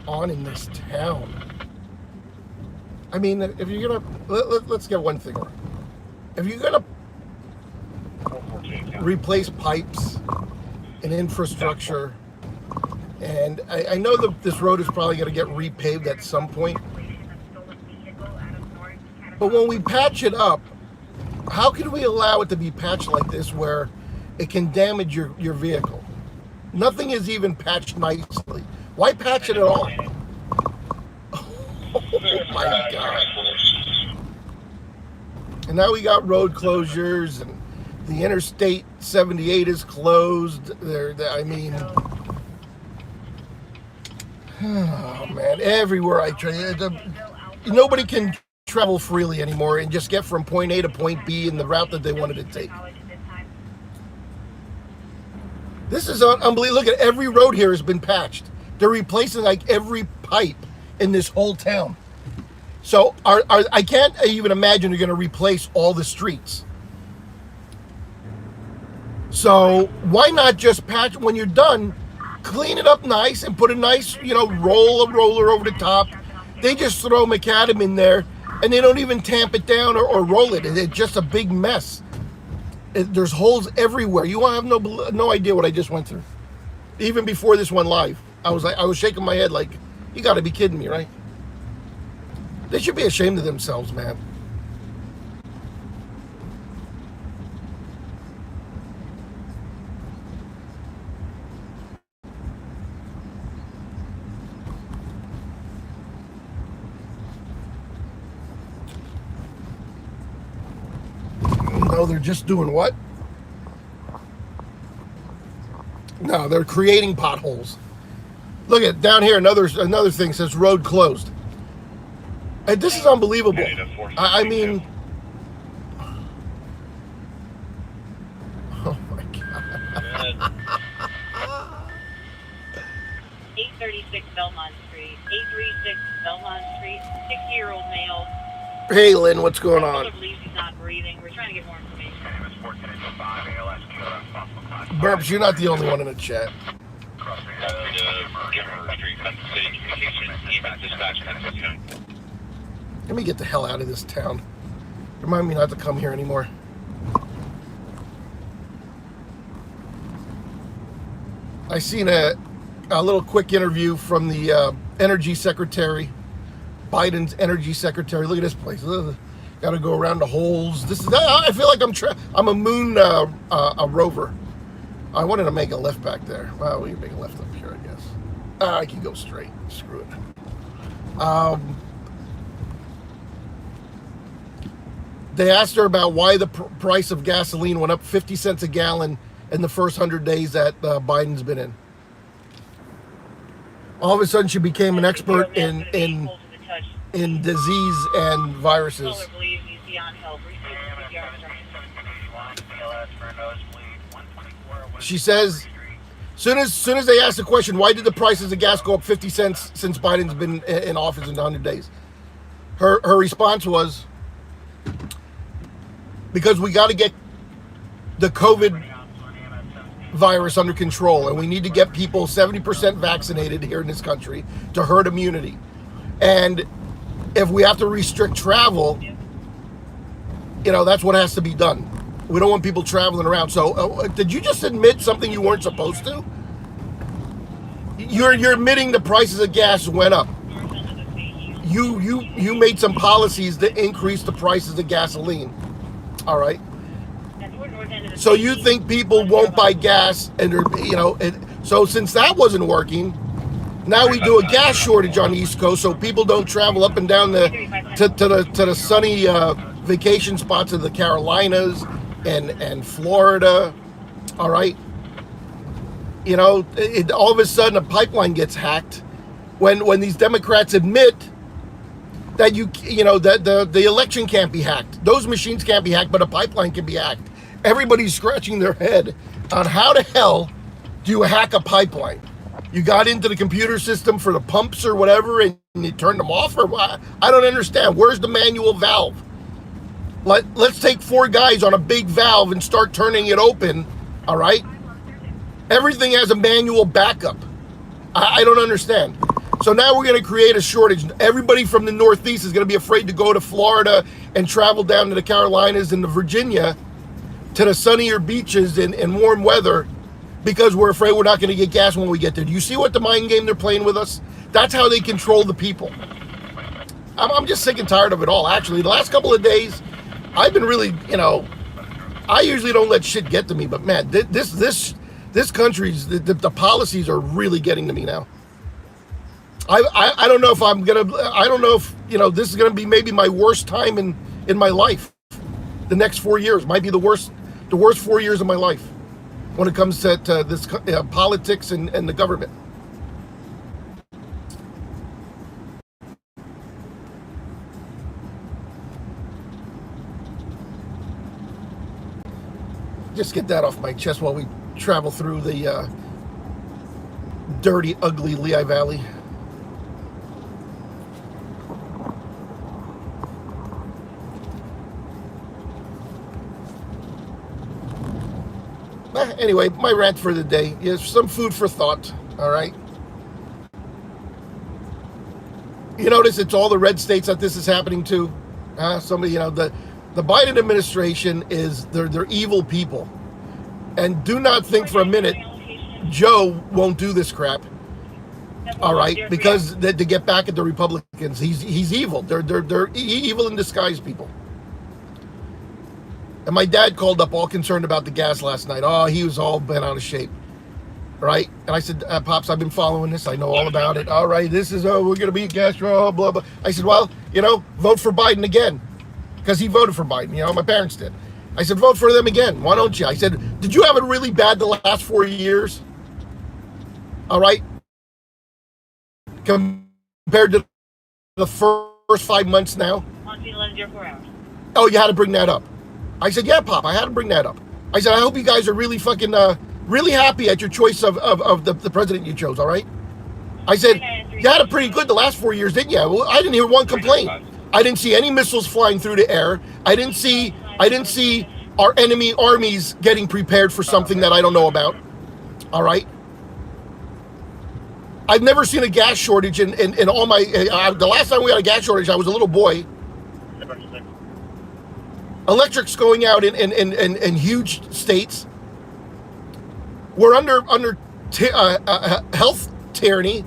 on in this town? I mean, if you're gonna let's get one thing right. If you're gonna replace pipes and infrastructure, and I know that this road is probably going to get repaved at some point, but when we patch it up, how can we allow it to be patched like this where it can damage your vehicle? Nothing is even patched nicely. Why patch it at all? Oh my God. And now we got road closures, and the Interstate 78 is closed. I mean, oh man, everywhere I try, nobody can travel freely anymore and just get from point A to point B in the route that they wanted to take. This is unbelievable. Look at every road here has been patched. They're replacing like every pipe in this whole town. So I can't even imagine they're going to replace all the streets. So why not just patch when you're done, clean it up nice and put a nice, roller over the top. They just throw macadam in there and they don't even tamp it down or roll it. It's just a big mess. There's holes everywhere. You won't have no idea what I just went through. Even before this went live, I was shaking my head like, you got to be kidding me, right? They should be ashamed of themselves, man. No, they're just doing what? No, they're creating potholes. Look at down here. Another thing says road closed. And this is unbelievable. I mean, oh my God. 836 Belmont Street, 836 Belmont Street, 60-year-old male. Hey, Lynn, what's going on? Believes he's not breathing. We're trying to get more information. Burps, you're not the only one in the chat. Let me get the hell out of this town. Remind me not to come here anymore. I seen a little quick interview from the energy secretary, Biden's energy secretary. Look at this place. Got to go around the holes. I feel like I'm a moon a rover. I wanted to make a left back there. Well, we can make a left up here, I guess. I can go straight. Screw it. They asked her about why the price of gasoline went up 50 cents a gallon in the first 100 days that Biden's been in. All of a sudden, she became an expert in disease and viruses. She says, soon as they asked the question, why did the prices of gas go up 50 cents since Biden's been in office in 100 days? Her response was, because we got to get the COVID virus under control, and we need to get people 70% vaccinated here in this country to herd immunity. And if we have to restrict travel, that's what has to be done. We don't want people traveling around. So did you just admit something you weren't supposed to? You're admitting the prices of gas went up. You made some policies to increase the prices of gasoline. All right. So you think people won't buy gas, and so since that wasn't working, now we do a gas shortage on the East Coast, so people don't travel up and down to the sunny vacation spots of the Carolinas and Florida. All right. All of a sudden a pipeline gets hacked when these Democrats admit that that the election can't be hacked. Those machines can't be hacked, but a pipeline can be hacked. Everybody's scratching their head on how the hell do you hack a pipeline? You got into the computer system for the pumps or whatever and you turned them off, or what? I don't understand. Where's the manual valve? Let's take 4 guys on a big valve and start turning it open, all right? Everything has a manual backup. I don't understand. So now we're going to create a shortage. Everybody from the Northeast is going to be afraid to go to Florida and travel down to the Carolinas and to Virginia to the sunnier beaches and warm weather because we're afraid we're not going to get gas when we get there. Do you see what the mind game they're playing with us? That's how they control the people. I'm just sick and tired of it all, actually. The last couple of days, I've been really, I usually don't let shit get to me, but man, this country's, the policies are really getting to me now. I don't know if I don't know if, this is going to be maybe my worst time in my life. The next 4 years might be the worst 4 years of my life when it comes to this politics and the government. Just get that off my chest while we travel through the dirty, ugly Lehigh Valley. Anyway, my rant for the day is some food for thought, all right? You notice it's all the red states that this is happening to. Somebody, the Biden administration they're evil people. And do not think for a minute Joe won't do this crap, all right? Because to get back at the Republicans, he's evil. They're evil in disguise people. And my dad called up all concerned about the gas last night. Oh, he was all bent out of shape, right? And I said, Pops, I've been following this. I know all about it. All right, we're going to be a gas, blah, blah. I said, well, vote for Biden again. Because he voted for Biden, my parents did. I said, vote for them again. Why don't you? I said, did you have it really bad the last 4 years? All right? Compared to the first 5 months now? Oh, you had to bring that up. I said, yeah, Pop, I had to bring that up. I said, I hope you guys are really fucking, really happy at your choice of the president you chose, all right? I said, you had it pretty good the last 4 years, didn't you? Well, I didn't hear one complaint. I didn't see any missiles flying through the air. I didn't see our enemy armies getting prepared for something that I don't know about, all right? I've never seen a gas shortage in all my, the last time we had a gas shortage, I was a little boy. Electric's going out in huge states. We're under health tyranny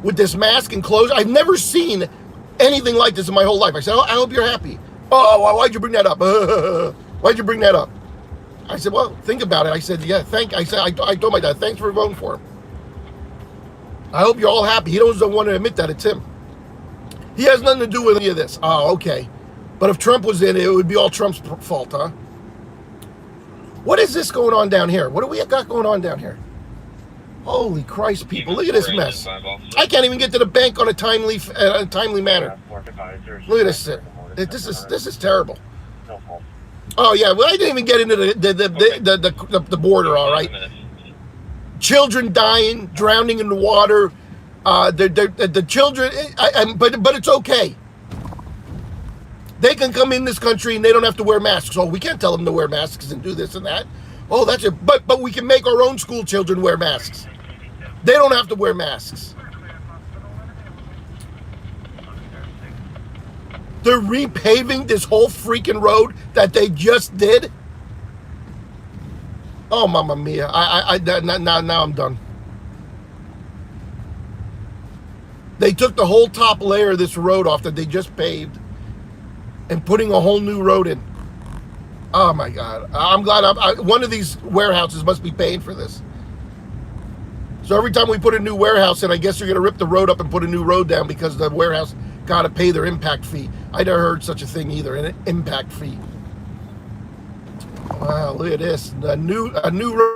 with this mask and clothes. I've never seen anything like this in my whole life. I said, I hope you're happy. Oh, why'd you bring that up? Why'd you bring that up? I said, well, think about it. I said, yeah, I told my dad, thanks for voting for him. I hope you're all happy. He doesn't want to admit that it's him. He has nothing to do with any of this. Oh, okay. But if Trump was in it, it would be all Trump's fault, huh? What is this going on down here? What do we got going on down here? Holy Christ, people. Look at this mess. I can't even get to the bank on a timely manner. Look at this shit. This is terrible. Oh, yeah. Well, I didn't even get into the border, all right? Children dying, drowning in the water. The children, but it's okay. They can come in this country and they don't have to wear masks. Oh, we can't tell them to wear masks and do this and that. Oh, that's it. But we can make our own school children wear masks. They don't have to wear masks. They're repaving this whole freaking road that they just did. Oh, Mamma Mia. Now I'm done. They took the whole top layer of this road off that they just paved and putting a whole new road in. Oh my God. I'm glad one of these warehouses must be paying for this. So every time we put a new warehouse in, I guess you're going to rip the road up and put a new road down because the warehouse got to pay their impact fee. I never heard such a thing either, an impact fee. Wow, look at this. A new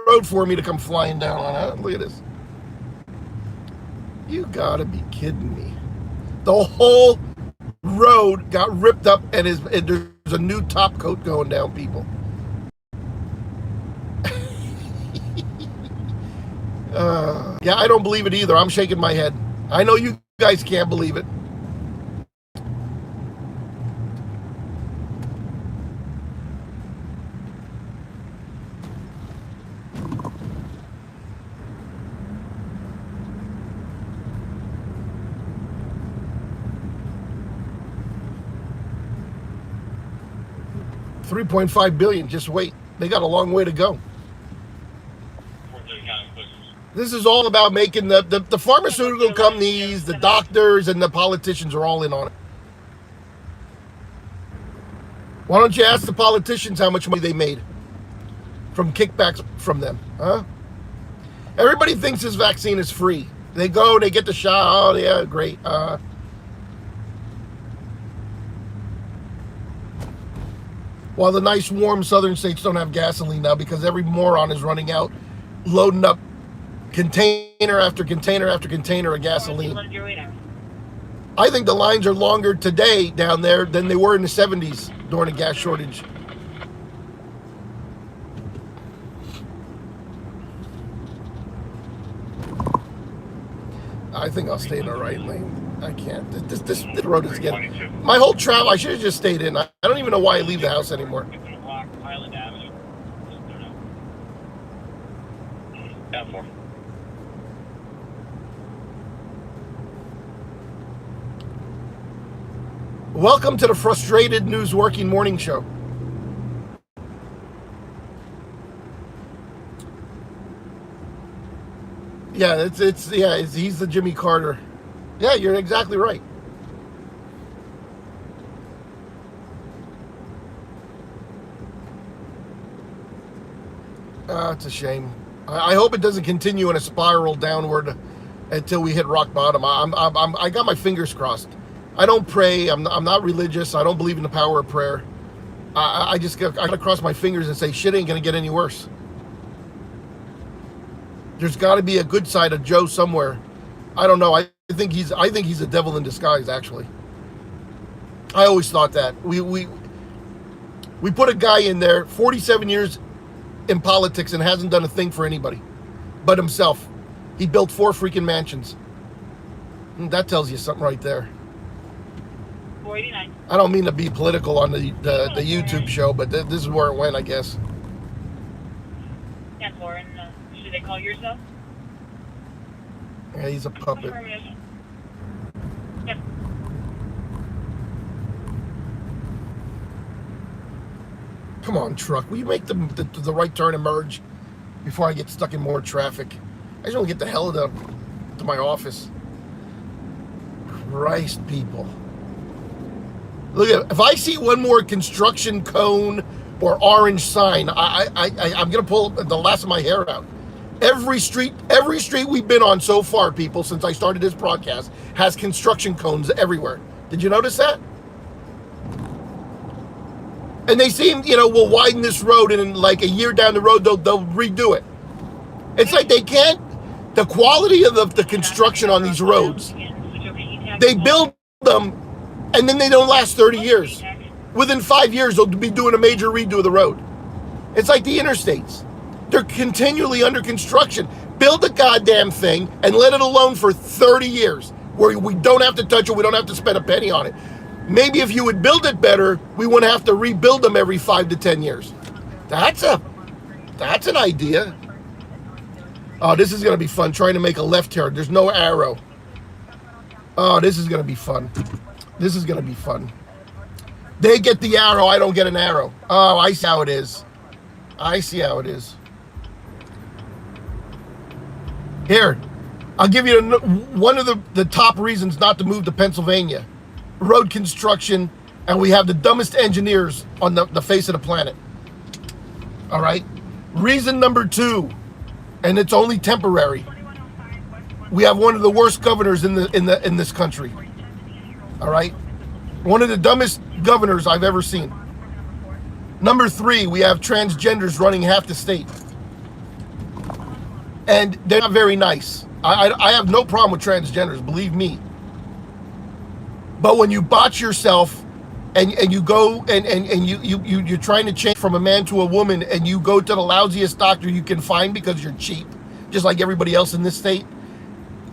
road for me to come flying down on. Huh? Look at this. You got to be kidding me. The whole road got ripped up and there's a new top coat going down, people. Yeah, I don't believe it either. I'm shaking my head. I know you guys can't believe it. $3.5 billion. Just wait. They got a long way to go. This is all about making the pharmaceutical companies, the doctors, and the politicians are all in on it. Why don't you ask the politicians how much money they made from kickbacks from them, huh? Everybody thinks this vaccine is free. They go, they get the shot. Oh, yeah, great. While the nice, warm southern states don't have gasoline now because every moron is running out, loading up container after container after container of gasoline. I think the lines are longer today down there than they were in the 70s during a gas shortage. I think I'll stay in the right lane. I can't. This road is getting... My whole travel, I should have just stayed in. I don't even know why I leave the house anymore. Welcome to the Frustrated Newsworking Morning Show. Yeah, he's the Jimmy Carter. Yeah, you're exactly right. It's a shame. I hope it doesn't continue in a spiral downward until we hit rock bottom. I got my fingers crossed. I don't pray. I'm not religious. I don't believe in the power of prayer. I gotta cross my fingers and say shit ain't gonna get any worse. There's got to be a good side of Joe somewhere. I don't know. I think he's a devil in disguise. Actually, I always thought that we put a guy in there 47 years in politics and hasn't done a thing for anybody but himself. He built 4 freaking mansions. That tells you something right there. 489. I don't mean to be political on the YouTube show, but this is where it went, I guess. 10-4, and should they call yourself? Yeah, he's a puppet. Yep. Come on, truck. Will you make the right turn and merge before I get stuck in more traffic? I just want to get the hell to my office. Christ, people. Look at it. If I see one more construction cone or orange sign, I'm gonna pull the last of my hair out. Every street we've been on so far, people, since I started this broadcast, has construction cones everywhere. Did you notice that? And they seem, we'll widen this road, and in like a year down the road, they'll redo it. It's like they can't. The quality of the construction on these roads, they build them, and then they don't last 30 years. Within 5 years, they'll be doing a major redo of the road. It's like the interstates. They're continually under construction. Build the goddamn thing and let it alone for 30 years where we don't have to touch it. We don't have to spend a penny on it. Maybe if you would build it better, we wouldn't have to rebuild them every 5 to 10 years. That's an idea. Oh, this is going to be fun, trying to make a left turn. There's no arrow. Oh, this is going to be fun. This is going to be fun. They get the arrow, I don't get an arrow. Oh, I see how it is. I see how it is. Here, I'll give you one of the top reasons not to move to Pennsylvania. Road construction, and we have the dumbest engineers on the face of the planet. All right? Reason number 2, and it's only temporary. We have one of the worst governors in this country. All right? One of the dumbest governors I've ever seen. Number 3, we have transgenders running half the state. And they're not very nice. I have no problem with transgenders, believe me. But when you botch yourself and you go and you're trying to change from a man to a woman, and you go to the lousiest doctor you can find because you're cheap, just like everybody else in this state,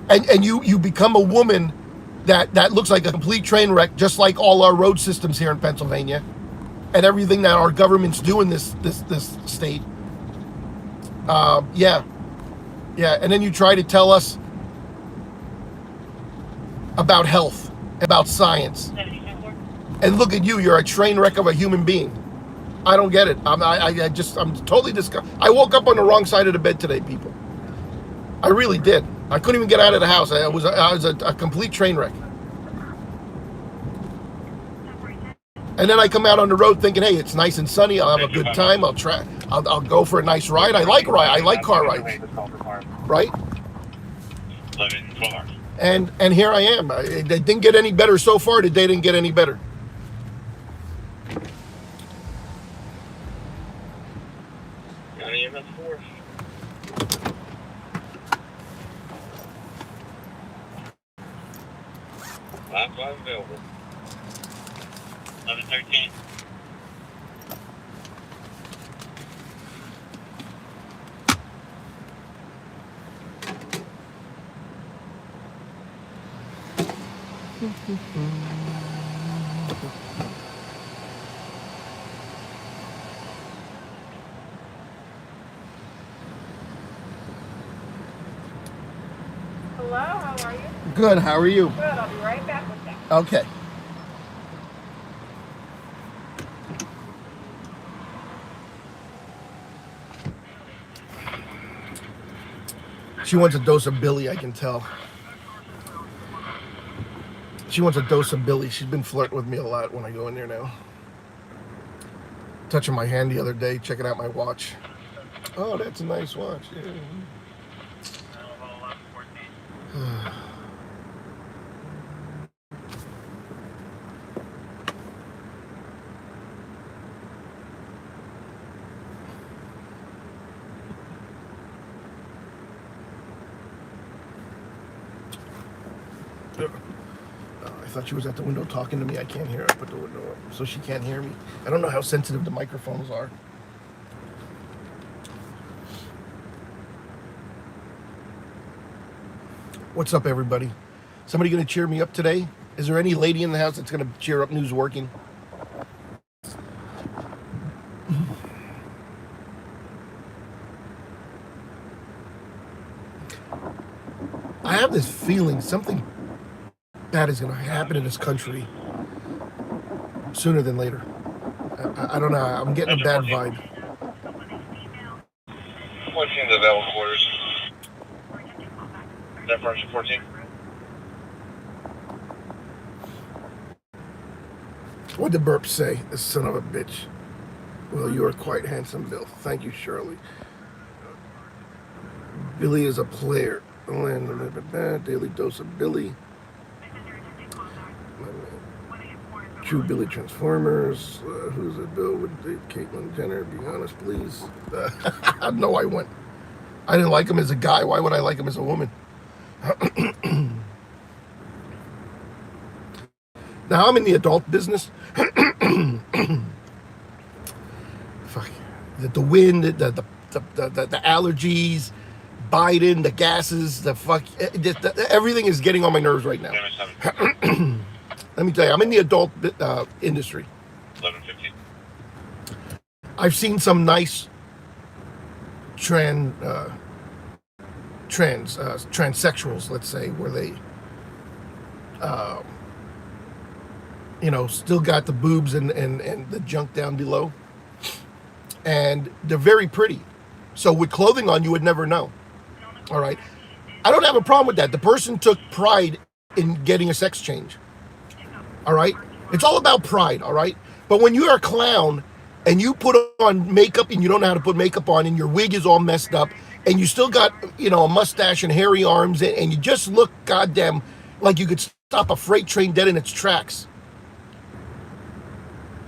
and you become a woman that looks like a complete train wreck, just like all our road systems here in Pennsylvania and everything that our governments do in this state. Yeah, and then you try to tell us about health, about science. And look at you, you're a train wreck of a human being. I don't get it. I'm totally disgusted. I woke up on the wrong side of the bed today, people. I really did. I couldn't even get out of the house. I was a complete train wreck. And then I come out on the road thinking, hey, it's nice and sunny. I'll have a good time. I'll go for a nice ride. I like car rides. Right? 11, 12 hours. And here I am. It didn't get any better so far. The day didn't get any better. County MS 4. Last 5 available. 11:13. Hello, how are you? Good. How are you? Good, I'll be right back with you. Okay. She wants a dose of Billy, I can tell. She wants a dose of Billy. She's been flirting with me a lot when I go in there now. Touching my hand the other day, checking out my watch. Oh, that's a nice watch. Yeah. I thought she was at the window talking to me. I can't hear her. I put the window up so she can't hear me. I don't know how sensitive the microphones are. What's up, everybody? Somebody going to cheer me up today? Is there any lady in the house that's going to cheer up Newsworking? I have this feeling something bad is going to happen in this country sooner than later. I don't know. I'm getting a bad vibe. 14 the available quarters. Is that March 14? What did Burp say? The son of a bitch. Well, you are quite handsome, Bill. Thank you, Shirley. Billy is a player. Daily dose of Billy. True Billy Transformers. Who's it, Bill? Would date Caitlyn Jenner? Be honest, please. No, I wouldn't. I didn't like him as a guy. Why would I like him as a woman? Now I'm in the adult business. Fuck. The wind, the allergies, Biden, the gases, the fuck. Everything is getting on my nerves right now. Let me tell you, I'm in the adult industry. 11:15. I've seen some nice transsexuals, let's say, where they, still got the boobs and the junk down below, and they're very pretty. So with clothing on, you would never know. All right, I don't have a problem with that. The person took pride in getting a sex change. All right, it's all about pride. All right, but when you're a clown and you put on makeup and you don't know how to put makeup on, and your wig is all messed up, and you still got, a mustache and hairy arms, and you just look goddamn like you could stop a freight train dead in its tracks,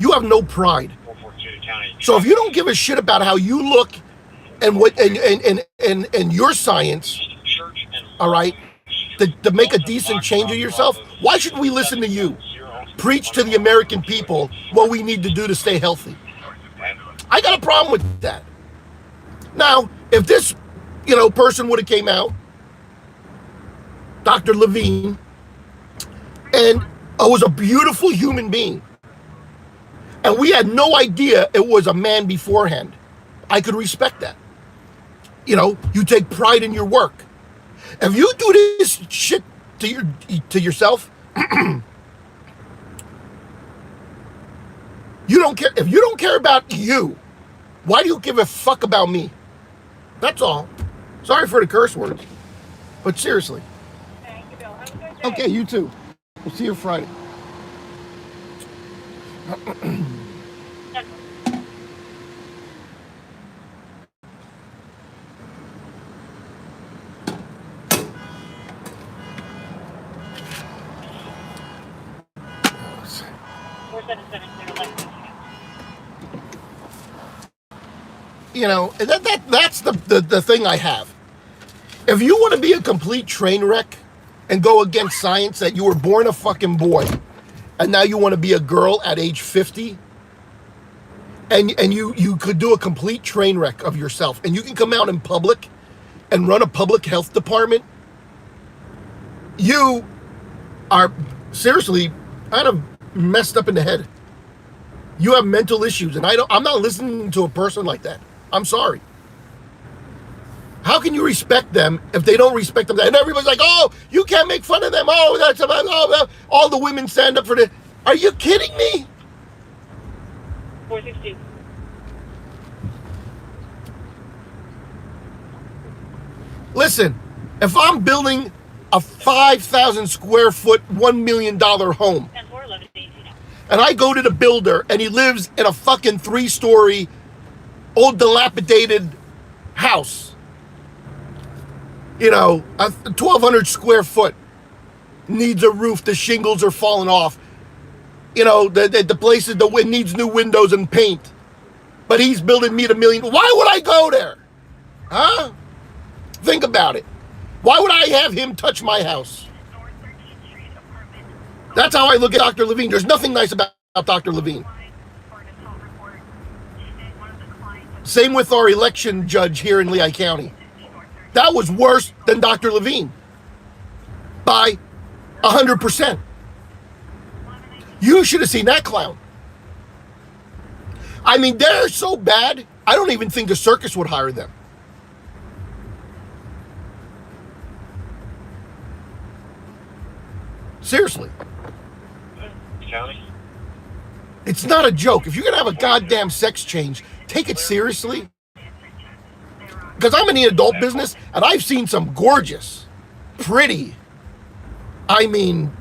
you have no pride. So if you don't give a shit about how you look and what and your science, all right, to make a decent change of yourself, why should we listen to you preach to the American people what we need to do to stay healthy? I got a problem with that. Now, if this, person would have came out, Dr. Levine, and was a beautiful human being, and we had no idea it was a man beforehand, I could respect that. You take pride in your work. If you do this shit to yourself, You don't care. If you don't care about you, why do you give a fuck about me? That's all. Sorry for the curse words. But seriously. Thank you, Bill. Have a good day. Okay, you too. We'll see you Friday. You know, that's the thing I have. If you want to be a complete train wreck and go against science that you were born a fucking boy and now you want to be a girl at age 50 and you could do a complete train wreck of yourself and you can come out in public and run a public health department, you are seriously kind of messed up in the head. You have mental issues, and I'm not listening to a person like that. I'm sorry. How can you respect them if they don't respect them? And everybody's like, oh, you can't make fun of them. Oh, that's about, oh, all the women stand up for this. Are you kidding me? 460. Listen, if I'm building a 5,000 square foot, $1 million home, and I go to the builder and he lives in a fucking 3-story old dilapidated house, you know, a 1,200 square foot, needs a roof, the shingles are falling off, you know, the places that needs new windows and paint, but he's building me $1 million. Why would I go there? Huh? Think about it. Why would I have him touch my house? That's how I look at Dr. Levine. There's nothing nice about Dr. Levine. Same with our election judge here in Lehigh County. That was worse than Dr. Levine by 100%. You should have seen that clown. I mean, they're so bad, I don't even think the circus would hire them. Seriously. County? It's not a joke. If you're going to have a goddamn sex change, take it seriously. Because I'm in the adult business, and I've seen some gorgeous, pretty, I mean,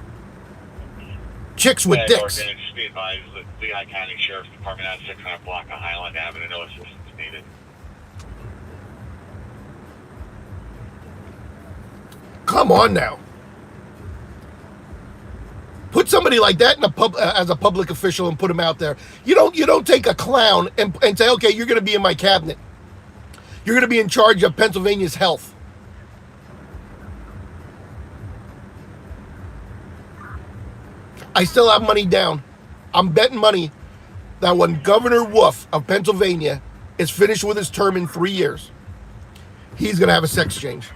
chicks with dicks. Be advised that the Lehigh County Sheriff's Department has 600 block of Highland Avenue. No assistance needed. Come on now. Put somebody like that in as a public official and put him out there. You don't take a clown and say, okay, you're going to be in my cabinet. You're going to be in charge of Pennsylvania's health. I still have money down. I'm betting money that when Governor Wolf of Pennsylvania is finished with his term in 3 years, he's going to have a sex change.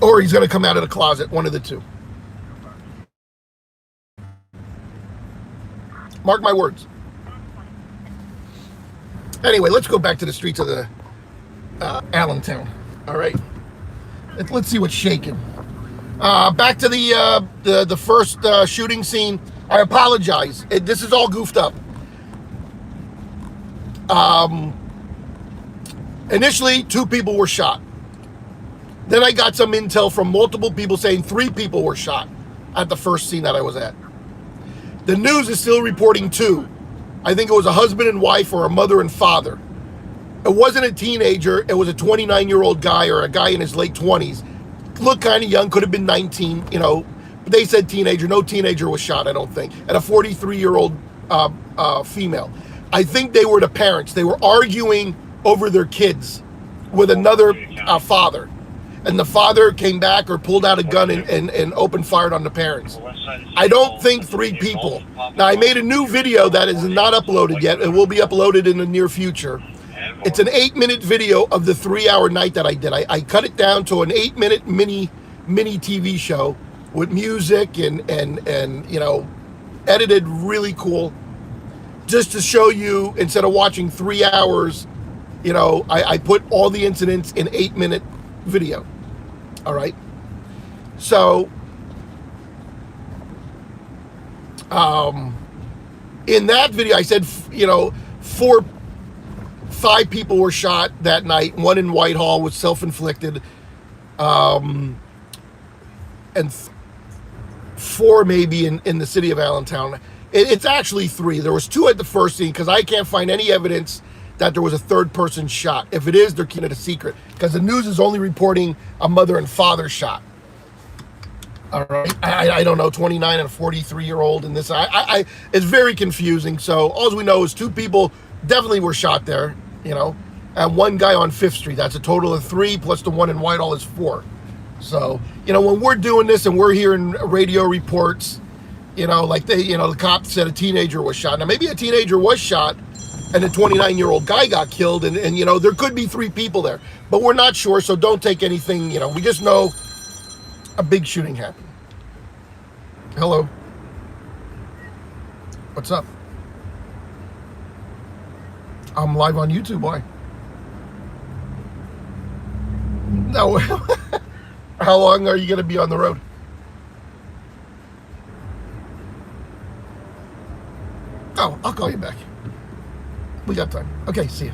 Or he's going to come out of the closet, one of the two. Mark my words. Anyway, let's go back to the streets of the Allentown. All right. Let's see what's shaking. Back to the first shooting scene. I apologize. This is all goofed up. Initially, 2 people were shot. Then I got some intel from multiple people saying 3 people were shot at the first scene that I was at. The news is still reporting 2. I think it was a husband and wife or a mother and father. It wasn't a teenager. It was a 29-year-old guy or a guy in his late 20s. Looked kind of young, could have been 19, you know. They said teenager. No teenager was shot, I don't think. And a 43-year-old female. I think they were the parents. They were arguing over their kids with another father. And the father came back or pulled out a gun and opened fired on the parents. I don't think 3 people. Now, I made a new video that is not uploaded yet. It will be uploaded in the near future. It's an 8-minute video of the 3-hour night that I did. I cut it down to an 8-minute mini TV show with music and you know, edited really cool. Just to show you, instead of watching 3 hours, you know, I put all the incidents in 8-minute video. All right. So In that video, I said, 5 people were shot that night. One in Whitehall was self-inflicted, and 4 maybe in the city of Allentown. It's actually 3. There was 2 at the first scene because I can't find any evidence that there was a 3rd person shot. If it is, they're keeping it a secret because the news is only reporting a mother and father shot. All right, I don't know, 29 and a 43-year-old in this. It's very confusing. So all we know is 2 people definitely were shot there, and 1 guy on 5th Street. That's a total of 3 plus the one in Whitehall is 4. So, when we're doing this and we're hearing radio reports, like the cop said a teenager was shot. Now, maybe a teenager was shot and a 29-year-old guy got killed. And there could be 3 people there. But we're not sure, so don't take anything, We just know a big shooting happened. Hello. What's up? I'm live on YouTube. Why? No. How long are you going to be on the road? Oh, I'll call you back. We got time. Okay, see ya.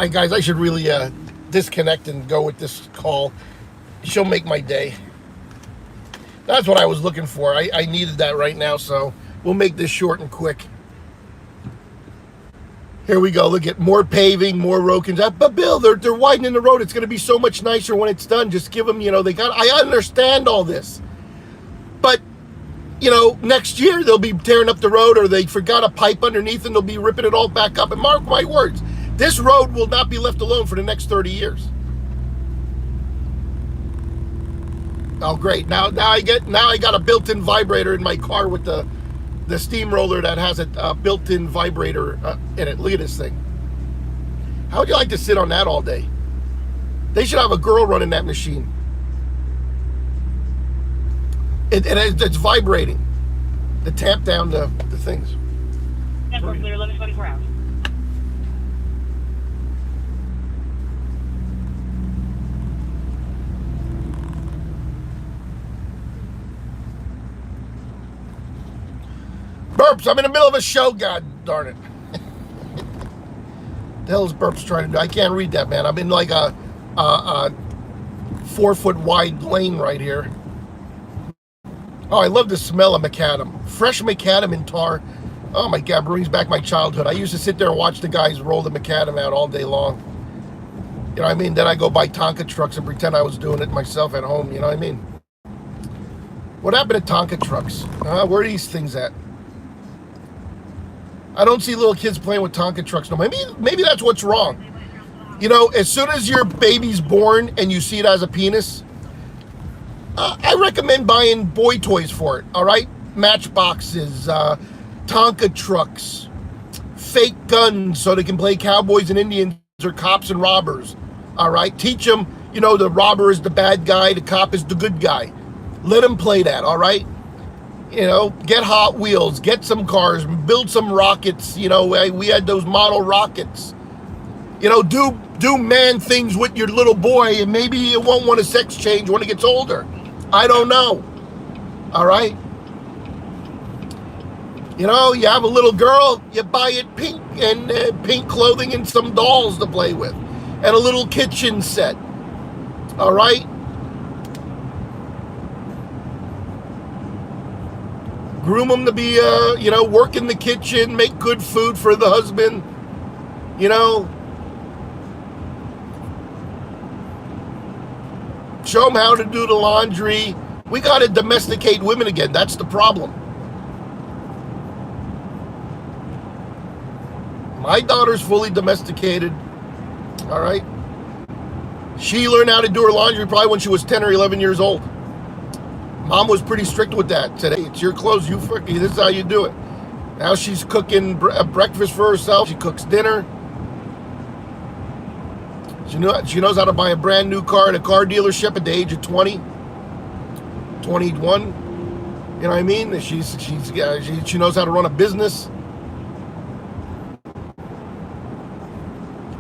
Guys, I should really disconnect and go with this call. She'll make my day. That's what I was looking for. I needed that right now, so we'll make this short and quick. Here we go. Look at more paving, more road construction. But Bill, they're widening the road. It's going to be so much nicer when it's done. Just give them, I understand all this. But, next year they'll be tearing up the road, or they forgot a pipe underneath and they'll be ripping it all back up. And mark my words, this road will not be left alone for the next 30 years. Oh, great. Now I got a built-in vibrator in my car with the steamroller that has a built-in vibrator in it. Look at this thing. How would you like to sit on that all day? They should have a girl running that machine. It's vibrating. To tamp down the things. Network clear 1124 hours. Burps, I'm in the middle of a show, god darn it. The hell is Burps trying to do? I can't read that, man. I'm in like a 4-foot wide lane right here. Oh, I love the smell of macadam. Fresh macadam in tar. Oh my God, brings back my childhood. I used to sit there and watch the guys roll the macadam out all day long. You know what I mean? Then I go buy Tonka trucks and pretend I was doing it myself at home. You know what I mean? What happened to Tonka trucks? Where are these things at? I don't see little kids playing with Tonka trucks. No, maybe that's what's wrong. As soon as your baby's born and you see it as a penis, I recommend buying boy toys for it. All right, matchboxes, Tonka trucks, fake guns so they can play cowboys and Indians or cops and robbers. All right, teach them. The robber is the bad guy, the cop is the good guy. Let them play that. All right. Get Hot Wheels, get some cars, build some rockets. We had those model rockets. Do man things with your little boy, and maybe you won't want a sex change when he gets older. I don't know. All right. You have a little girl, you buy it pink and pink clothing and some dolls to play with, and a little kitchen set. All right. Groom them to be, work in the kitchen, make good food for the husband, Show them how to do the laundry. We got to domesticate women again. That's the problem. My daughter's fully domesticated, all right? She learned how to do her laundry probably when she was 10 or 11 years old. Mom was pretty strict with that. Today, it's your clothes. This is how you do it. Now she's cooking breakfast for herself. She cooks dinner. She knows how to buy a brand new car at a car dealership at the age of 20, 21. You know what I mean? She knows how to run a business.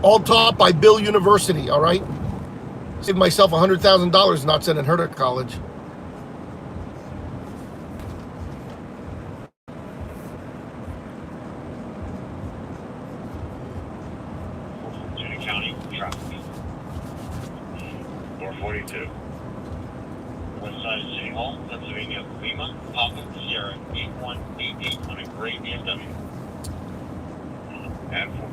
All taught by Bill University. All right. Saved myself $100,000 not sending her to college. 2. West side of City Hall, Pennsylvania, Lima, Papa, Sierra, 8188 on a gray BMW. And 4.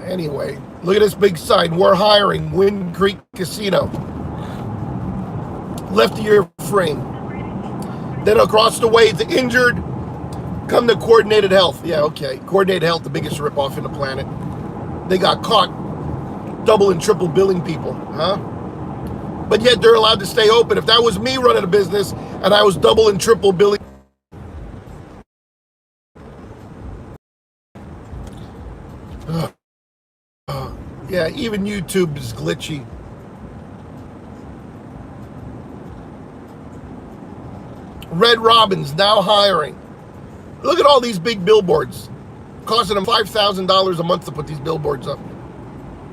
Anyway, look at this big sign. We're hiring. Wind Creek Casino. Left of your frame. Then across the way, the injured. Come to Coordinated Health. Yeah, okay. Coordinated Health, the biggest ripoff in the planet. They got caught double and triple billing people, huh? But yet they're allowed to stay open. If that was me running a business and I was double and triple billing, yeah, even YouTube is glitchy. Red Robin's now hiring. Look at all these big billboards. Costing them $5,000 a month to put these billboards up.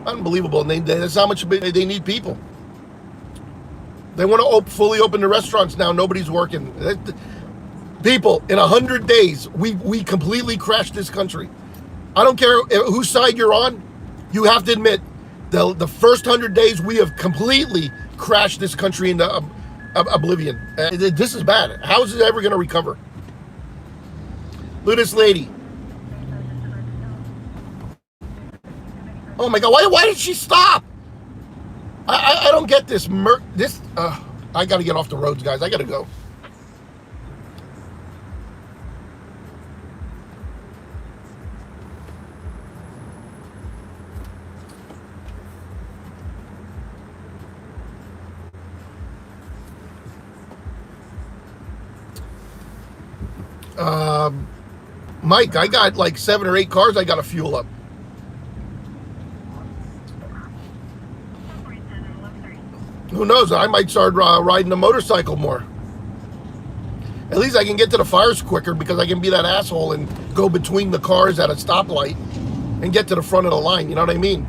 Unbelievable. And that's how much they need people. They want to fully open the restaurants now. Nobody's working. People, in 100 days, we completely crashed this country. I don't care whose side you're on. You have to admit, the first 100 days, we have completely crashed this country into oblivion. This is bad. How is it ever going to recover? Look at this lady. Oh my God! Why did she stop? I don't get this. I got to get off the roads, guys. I got to go. Mike, I got like 7 or 8 cars I got to fuel up. Who knows? I might start riding a motorcycle more. At least I can get to the fires quicker because I can be that asshole and go between the cars at a stoplight and get to the front of the line. You know what I mean?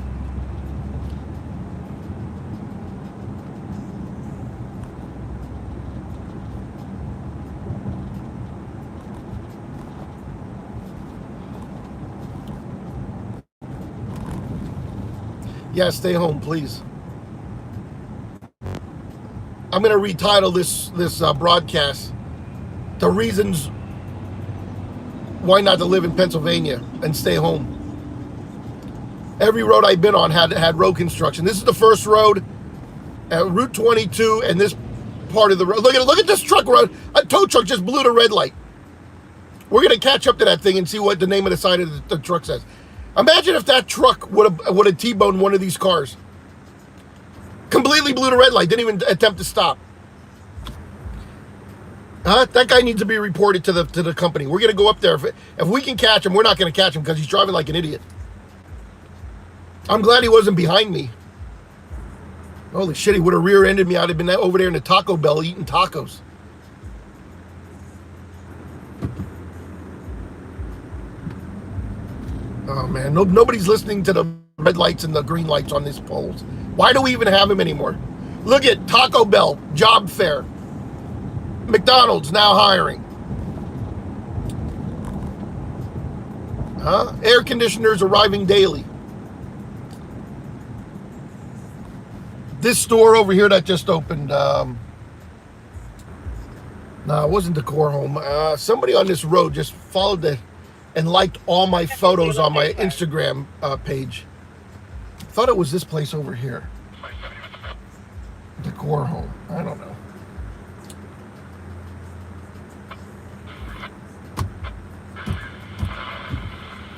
Yeah, stay home, please. I'm going to retitle this broadcast, "The Reasons Why Not to Live in Pennsylvania and Stay Home." Every road I've been on had road construction. This is the first road, Route 22, and this part of the road. Look at this truck road. A tow truck just blew the red light. We're going to catch up to that thing and see what the name of the side of the truck says. Imagine if that truck would have T-boned one of these cars. Completely blew the red light, didn't even attempt to stop. That guy needs to be reported to the company. We're gonna go up there. If we can catch him, we're not gonna catch him because he's driving like an idiot. I'm glad he wasn't behind me. Holy shit, he would have rear-ended me. I'd have been over there in the Taco Bell eating tacos. Oh man, nobody's listening to the red lights and the green lights on these poles. Why do we even have them anymore? Look at Taco Bell, job fair. McDonald's now hiring. Air conditioners arriving daily. This store over here that just opened, no, it wasn't Decor Home. Somebody on this road just followed it and liked all my photos on my Instagram page. Thought it was this place over here. Decor Home. I don't know.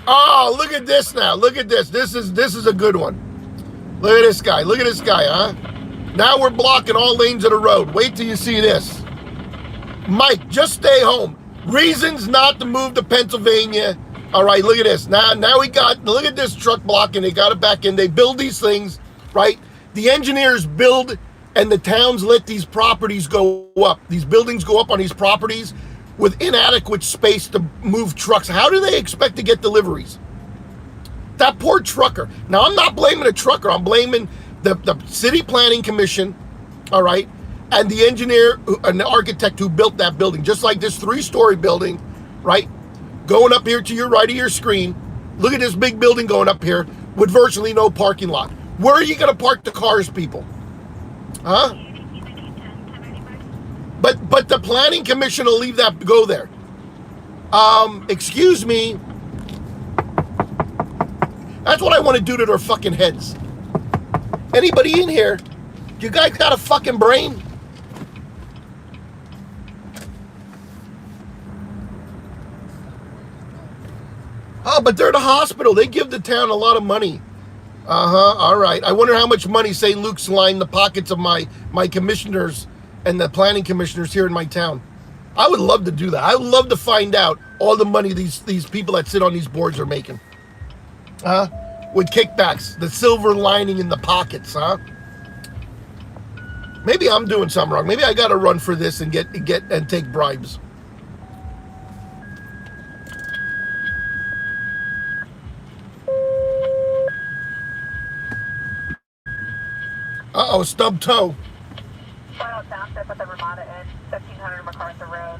Oh, look at this now. Look at this. This is a good one. Look at this guy. Look at this guy, huh? Now we're blocking all lanes of the road. Wait till you see this. Mike, just stay home. Reasons not to move to Pennsylvania. All right, look at this. Now we got, look at this truck blocking. They got it back in. They build these things, right? The engineers build and the towns let these properties go up. These buildings go up on these properties with inadequate space to move trucks. How do they expect to get deliveries? That poor trucker. Now, I'm not blaming the trucker. I'm blaming the city planning commission, all right, and the engineer and the architect who built that building. Just like this 3-story building, right, going up here to your right of your screen. Look at this big building going up here with virtually no parking lot. Where are you going to park the cars, people? Huh? But the planning commission will leave that go there. Excuse me. That's what I want to do to their fucking heads. Anybody in here? You guys got a fucking brain? Oh, but they're the hospital. They give the town a lot of money. All right. I wonder how much money St. Luke's lined the pockets of my commissioners and the planning commissioners here in my town. I would love to do that. I would love to find out all the money these people that sit on these boards are making. With kickbacks, the silver lining in the pockets, huh? Maybe I'm doing something wrong. Maybe I got to run for this and get and take bribes. Uh-oh, stub toe. Township at the Ramada Inn, 1500 MacArthur Road.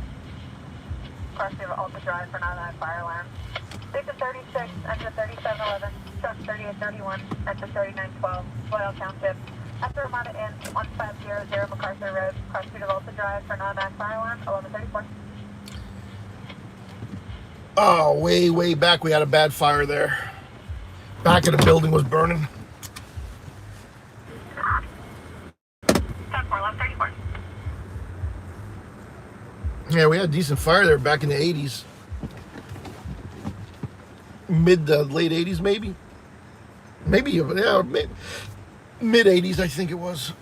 Crossing of Alta Drive for 99 fire alarm. Station 36, enter 3711, truck 3831, enter 3912, Boyle Township. At the Ramada Inn, 1500 MacArthur Road, crossing of Alta Drive for 99 fire alarm, 1134. Oh, way back we had a bad fire there. Back of the building was burning. 1134. Yeah, we had a decent fire there back in the 80s. Mid to late 80s, maybe? Maybe, yeah, mid 80s, I think it was.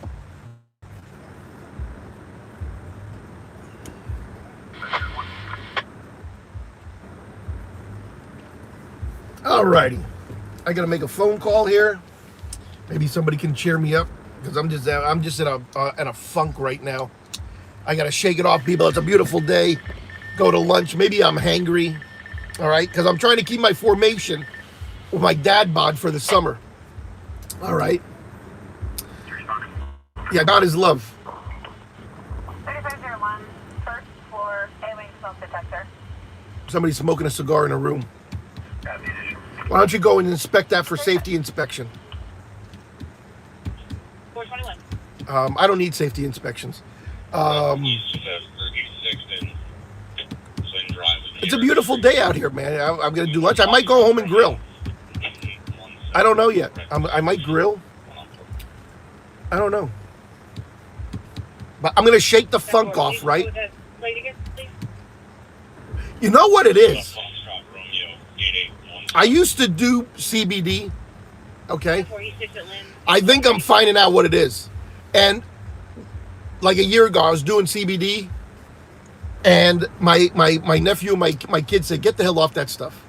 Alrighty. I gotta make a phone call here. Maybe somebody can cheer me up, because I'm just in a funk right now. I gotta shake it off, people. It's a beautiful day. Go to lunch. Maybe I'm hangry. All right, because I'm trying to keep my formation with my dad bod for the summer. All right. Yeah, God is love. 3501, first floor, A-wing smoke detector. Somebody's smoking a cigar in a room. Why don't you go and inspect that for safety inspection? 421. I don't need safety inspections. It's a beautiful day out here, man. I'm going to do lunch. I might go home and grill. I don't know yet. I might grill. I don't know. But I'm going to shake the funk off, right? You know what it is? I used to do CBD, okay? I think I'm finding out what it is. And like a year ago, I was doing CBD, and my nephew and my kids said, get the hell off that stuff.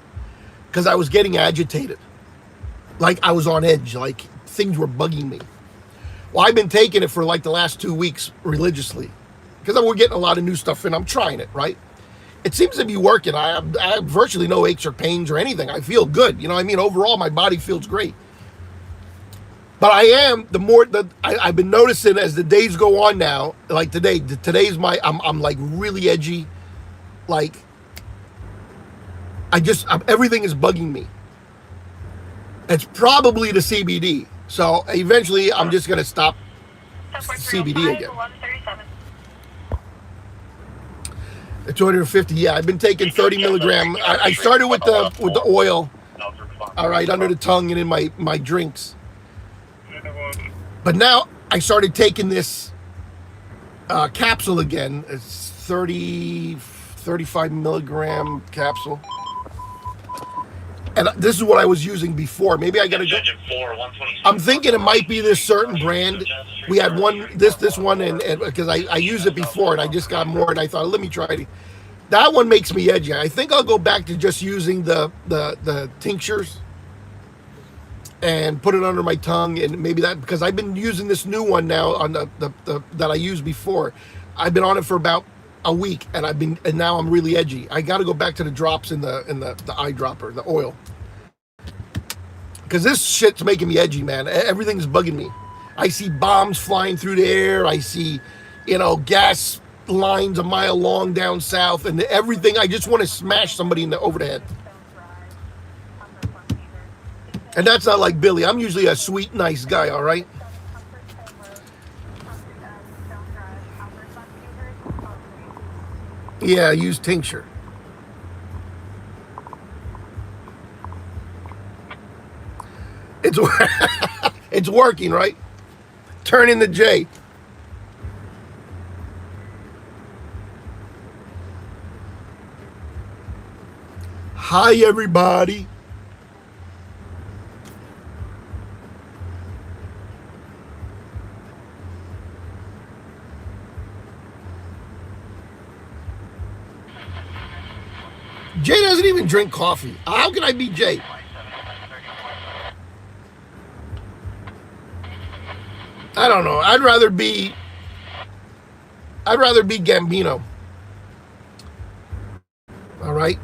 Because I was getting agitated. Like I was on edge, like things were bugging me. Well, I've been taking it for like the last 2 weeks religiously. Because we're getting a lot of new stuff in. I'm trying it, right? It seems to be working. I have virtually no aches or pains or anything. I feel good. You know what I mean? Overall, my body feels great. But I've been noticing as the days go on now, like today's I'm like really edgy. Like, everything is bugging me. It's probably the CBD. So eventually I'm just going to stop CBD again. The 250, yeah, I've been taking 30 milligram. I started with the oil, all right, under the tongue and in my drinks. But now I started taking this capsule again. It's 35 milligram capsule. And this is what I was using before. Maybe I gotta go. I'm thinking it might be this certain brand. We had one, this one, and because I used it before and I just got more, and I thought, let me try it. That one makes me edgy. I think I'll go back to just using the tinctures and put it under my tongue, and maybe that, because I've been using this new one now on the that I used before. I've been on it for about a week, and now I'm really edgy. I got to go back to the drops in the eyedropper, the oil, because this shit's making me edgy, man. Everything's bugging me. I see bombs flying through the air. I see, gas lines a mile long down south, and everything. I just want to smash somebody over the head. And that's not like Billy. I'm usually a sweet, nice guy, all right? Yeah, use tincture. It's it's working, right? Turn in the J. Hi, everybody. Jay doesn't even drink coffee. How can I be Jay? I don't know. I'd rather be Gambino. All right.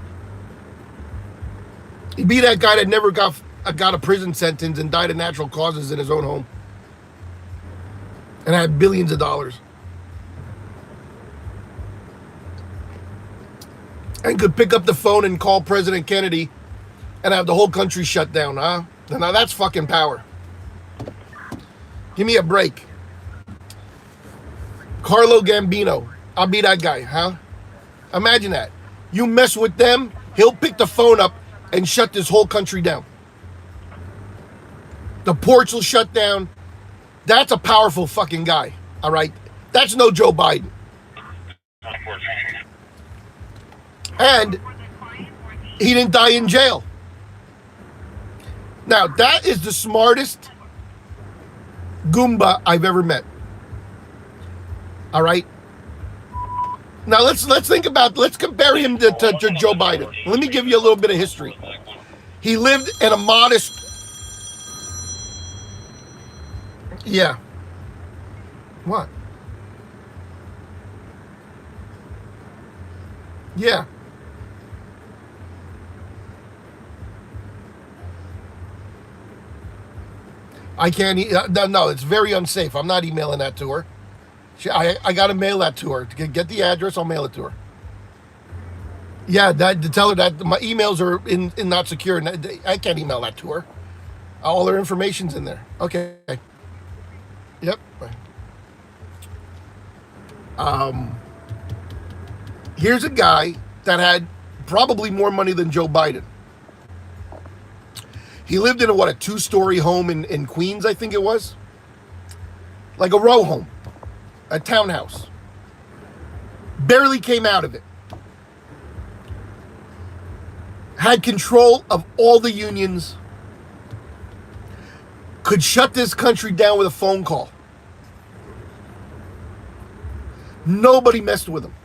He'd be that guy that never got a prison sentence and died of natural causes in his own home. And had billions of dollars. And could pick up the phone and call President Kennedy and have the whole country shut down, huh? Now that's fucking power. Give me a break. Carlo Gambino. I'll be that guy, huh? Imagine that. You mess with them, he'll pick the phone up and shut this whole country down. The ports will shut down. That's a powerful fucking guy, all right? That's no Joe Biden. And he didn't die in jail. Now, that is the smartest Goomba I've ever met. All right? Now, let's compare him to Joe Biden. Let me give you a little bit of history. He lived in a modest... Yeah. What? Yeah. I can't... No, it's very unsafe. I'm not emailing that to her. I got to mail that to her. To get the address, I'll mail it to her. Yeah, to tell her that my emails are in not secure. And I can't email that to her. All her information's in there. Okay. Yep. Here's a guy that had probably more money than Joe Biden. He lived in a 2-story home in Queens, I think it was. Like a row home. A townhouse. Barely came out of it. Had control of all the unions. Could shut this country down with a phone call. Nobody messed with him.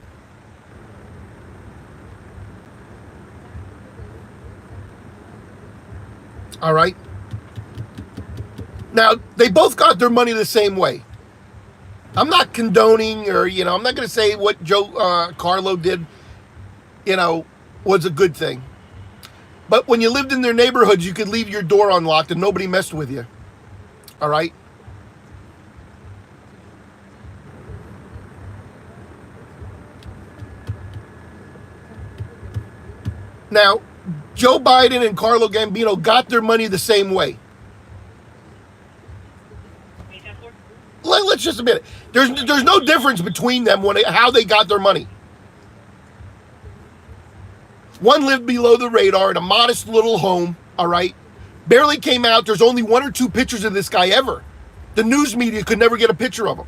All right? Now, they both got their money the same way. I'm not condoning or, I'm not going to say what Carlo did, was a good thing. But when you lived in their neighborhoods, you could leave your door unlocked and nobody messed with you. All right? Now, Joe Biden and Carlo Gambino got their money the same way. Let's just admit it. There's no difference between them how they got their money. One lived below the radar in a modest little home, all right? Barely came out. There's only 1 or 2 pictures of this guy ever. The news media could never get a picture of him.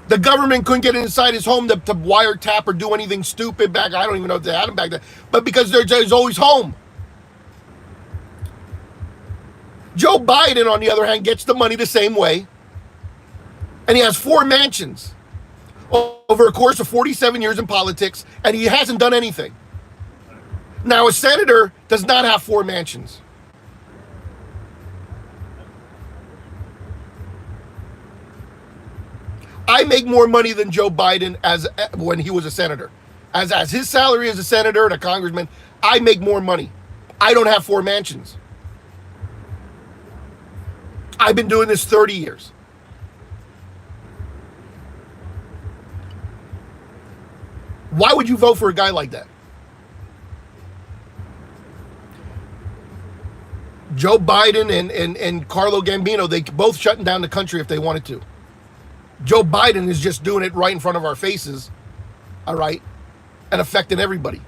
The government couldn't get inside his home to wiretap or do anything stupid back. I don't even know if they had him back then. But because he's always home. Joe Biden, on the other hand, gets the money the same way. And he has 4 mansions over a course of 47 years in politics, and he hasn't done anything. Now, a senator does not have 4 mansions. I make more money than Joe Biden when he was a senator. As his salary as a senator and a congressman, I make more money. I don't have 4 mansions. I've been doing this 30 years. Why would you vote for a guy like that? Joe Biden and Carlo Gambino, they both shutting down the country if they wanted to. Joe Biden is just doing it right in front of our faces, all right, and affecting everybody.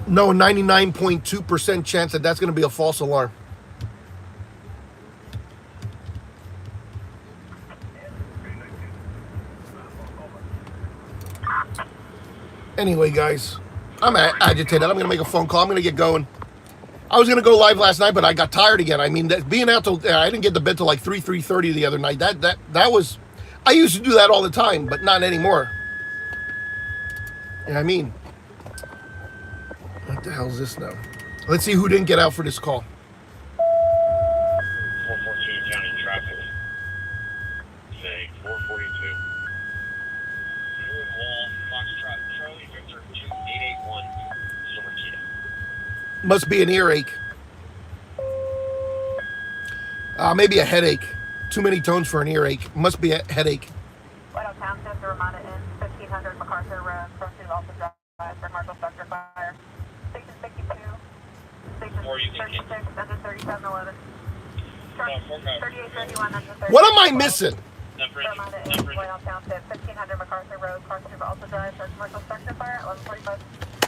No, 99.2% chance that that's going to be a false alarm. Anyway, guys, I'm agitated. I'm going to make a phone call. I'm going to get going. I was going to go live last night, but I got tired again. I mean, being out till I didn't get to bed till like 3:30 the other night. That was, I used to do that all the time, but not anymore. You know what I mean? What the hell is this now? Let's see who didn't get out for this call. 442 county traffic. Say 442. Blue and Wall, Foxtrot, Charlie Victor 2881, Silverkey. Must be an earache. Maybe a headache. Too many tones for an earache. Must be a headache. Allentown, the Ramada Inn, 1500 MacArthur Road, proceed to also drive for commercial structure fire. Station 62, station 36, under 3711. Truck 3831, under 30. What am I missing? Ramada Inn, Allentown, 1500 MacArthur Road, proceed to also drive for commercial structure fire, 1145.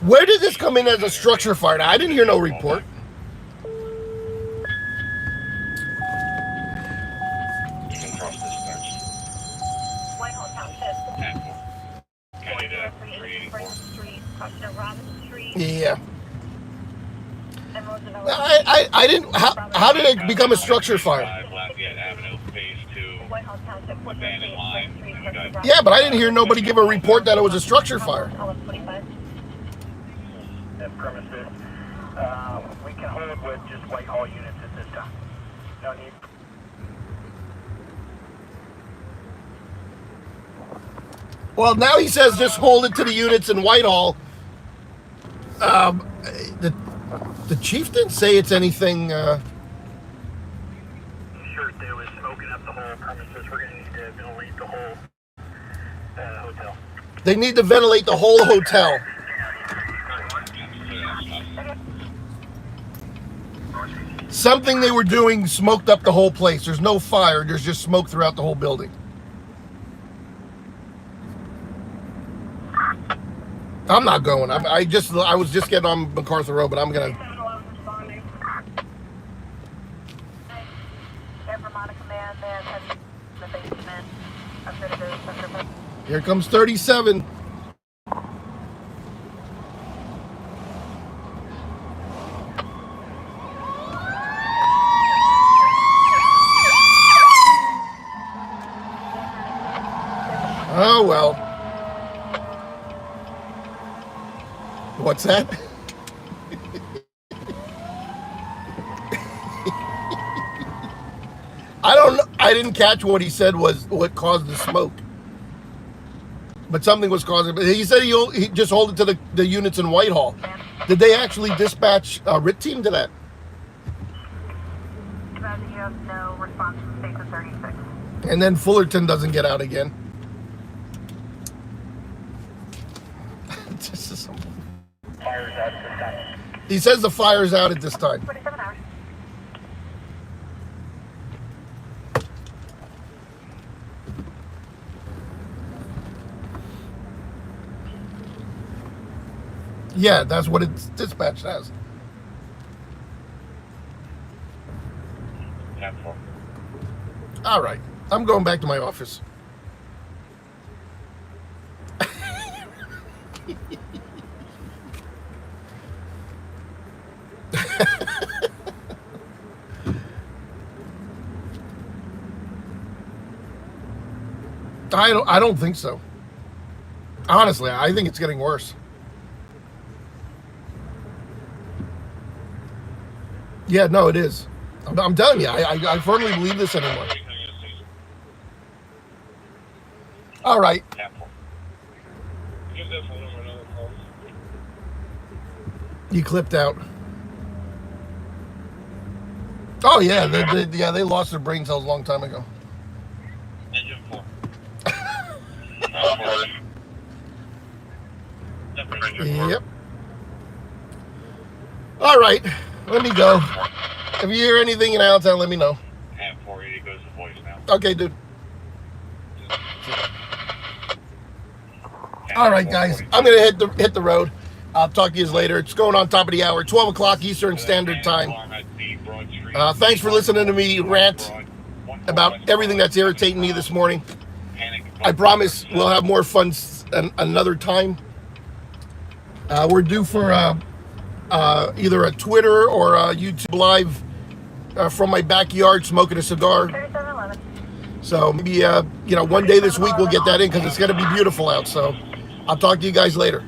Where did this come in as a structure fire? I didn't hear no report. You can cross this patch. Whitehall Township. County to 384. Street, crossing of Robinson Street. Yeah. Emerald and I didn't. How did it become a structure fire? Lafayette Avenue, phase 2, Whitehall Township. abandoned line. And we got Yeah, but I didn't hear nobody give a report that it was a structure fire. 1125. Premises. We can hold with just Whitehall units at this time. No need. Well, now he says just hold it to the units in Whitehall. The chief didn't say it's anything. Sure, there was smoking up the whole premises. We're going to need to ventilate the whole hotel. They need to ventilate the whole hotel. Something they were doing smoked up the whole place. There's no fire. There's just smoke throughout the whole building. I'm not going. I was just getting on MacArthur Road, but I'm gonna. Here comes 37. Oh well. What's that? I don't know. I didn't catch what he said was what caused the smoke. But something was causing it. He said he just hold it to the units in Whitehall. Did they actually dispatch a RIT team to that? You have no response from station 36. And then Fullerton doesn't get out again. This is some- Fire's out at this time. He says the fire's out at this time. 27 hours. Yeah, that's what it's dispatched as. tap 4. All right. I'm going back to my office. I don't think so. Honestly, I think it's getting worse. Yeah, no, it is. I'm telling you, I firmly believe this anymore. All right. Give that phone number another call. You clipped out. Oh yeah, they lost their brain cells a long time ago. Engine 4. Yep. All right, let me go. If you hear anything in Allentown, let me know. And 480 goes to voicemail. Okay, dude. All right, guys, I'm gonna hit the road. I'll talk to you later. It's going on top of the hour, 12 o'clock Eastern Standard Time. Thanks for listening to me rant about everything that's irritating me this morning. I promise we'll have more fun another time. We're due for either a Twitter or a YouTube live from my backyard smoking a cigar. 3711. So maybe one day this week we'll get that in because it's going to be beautiful out. So I'll talk to you guys later.